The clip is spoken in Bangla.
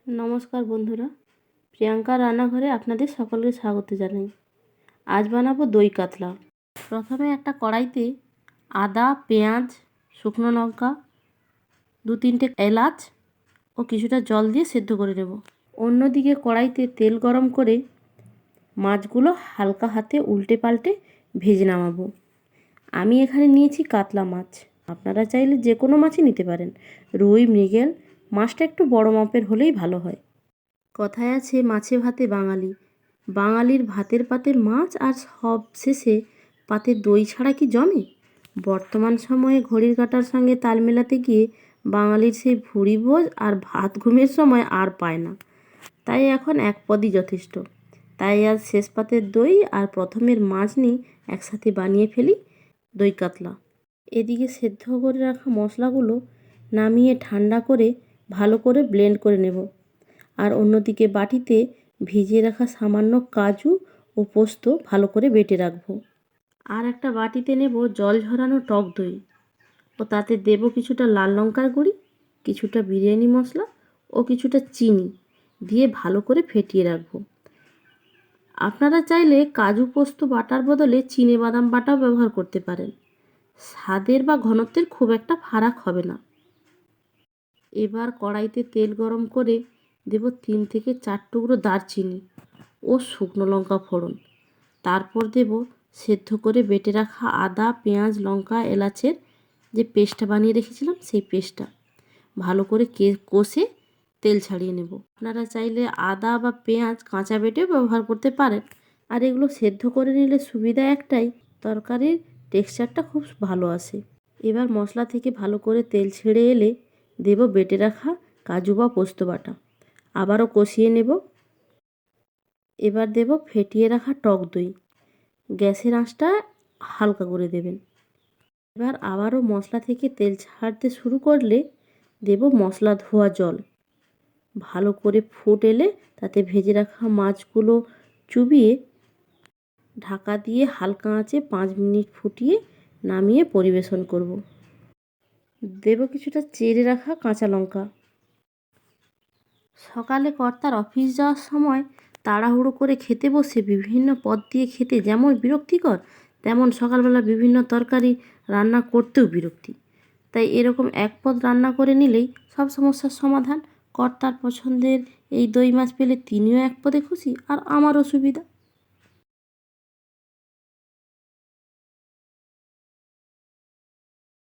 নমস্কার বন্ধুরা, প্রিয়াঙ্কার রান্নাঘরে আপনাদের সকলকে স্বাগত জানাই। আজ বানাবো দই কাতলা। প্রথমে একটা কড়াইতে আদা, পেঁয়াজ, শুকনো লঙ্কা, 2-3টে এলাচ ও কিছুটা জল দিয়ে সেদ্ধ করে নেব। অন্যদিকে কড়াইতে তেল গরম করে মাছগুলো হালকা হাতে উল্টে পাল্টে ভেজে নামাবো। আমি এখানে নিয়েছি কাতলা মাছ, আপনারা চাইলে যে কোনো মাছই নিতে পারেন। রুই, মৃগেল, মাছটা একটু বড় মাপের হলেই ভালো হয়। কথায় আছে মাছে ভাতে বাঙালি, বাঙালির ভাতের পাতে মাছ আর সব শেষে পাতে দই ছাড়া কি জমে? বর্তমান সময়ে ঘড়ির কাঁটার সঙ্গে তাল মেলাতে গিয়ে বাঙালির সেই ভুঁড়ি ভোজ আর ভাত ঘুমের সময় আর পায় না, তাই এখন এক পদই যথেষ্ট। তাই আজ শেষ পাতের দই আর প্রথমের মাছ নিয়ে একসাথে বানিয়ে ফেলি দই কাতলা। এদিকে সেদ্ধ করে রাখা মশলাগুলো নামিয়ে ঠান্ডা করে ভালো করে ব্লেন্ড করে নেব। আর অন্যদিকে বাটিতে ভিজিয়ে রাখা সামান্য কাজু ও পোস্ত ভালো করে বেটে রাখবো। আর একটা বাটিতে নেব জল ঝরানো টক দই ও তাতে দেব কিছুটা লাল লঙ্কার গুঁড়ি, কিছুটা বিরিয়ানি মশলা ও কিছুটা চিনি দিয়ে ভালো করে ফেটিয়ে রাখবো। আপনারা চাইলে কাজু পোস্ত বাটার বদলে চিনেবাদাম বাটাও ব্যবহার করতে পারেন, স্বাদের বা ঘনত্বের খুব একটা ফারাক হবে না। এবার কড়াইতে তেল গরম করে দেব 3 থেকে 4 টুকরো দারচিনি ও শুকনো লঙ্কা ফোড়ন। তারপর দেব সেদ্ধ করে বেটে রাখা আদা, পেঁয়াজ, লঙ্কা, এলাচের যে পেস্টটা বানিয়ে রেখেছিলাম সেই পেস্টটা ভালো করে কষে তেল ছাড়িয়ে নেব। আপনারা চাইলে আদা বা পেঁয়াজ কাঁচা বেটেও ব্যবহার করতে পারেন। আর এগুলো সেদ্ধ করে নিলে সুবিধা একটাই, তরকারির টেক্সচারটা খুব ভালো আসে। এবার মশলা থেকে ভালো করে তেল ছেড়ে এলে দেব বেটে রাখা কাজু বা পোস্ত বাটা, আবারও কষিয়ে নেব। এবার দেব ফেটিয়ে রাখা টক দই, গ্যাসের আঁচটা হালকা করে দেবেন। এবার আবারও মশলা থেকে তেল ছাড়তে শুরু করলে দেব মশলা ধোয়া জল, ভালো করে ফুট এলে তাতে ভেজে রাখা মাছগুলো চুবিয়ে ঢাকা দিয়ে হালকা আঁচে 5 মিনিট ফুটিয়ে নামিয়ে পরিবেশন করব। দেব কিছুটা চিড়ে রাখা কাঁচা লঙ্কা। সকালে কর্তার অফিস যাওয়ার সময় তাড়াহুড়ো করে খেতে বসে বিভিন্ন পদ দিয়ে খেতে যেমন বিরক্তিকর, তেমন সকালবেলা বিভিন্ন তরকারি রান্না করতেও বিরক্তি। তাই এরকম এক পদ রান্না করে নিলেই সব সমস্যার সমাধান। কর্তার পছন্দের এই দই মাছ পেলে তিনিও এক পদে খুশি আর আমারও সুবিধা।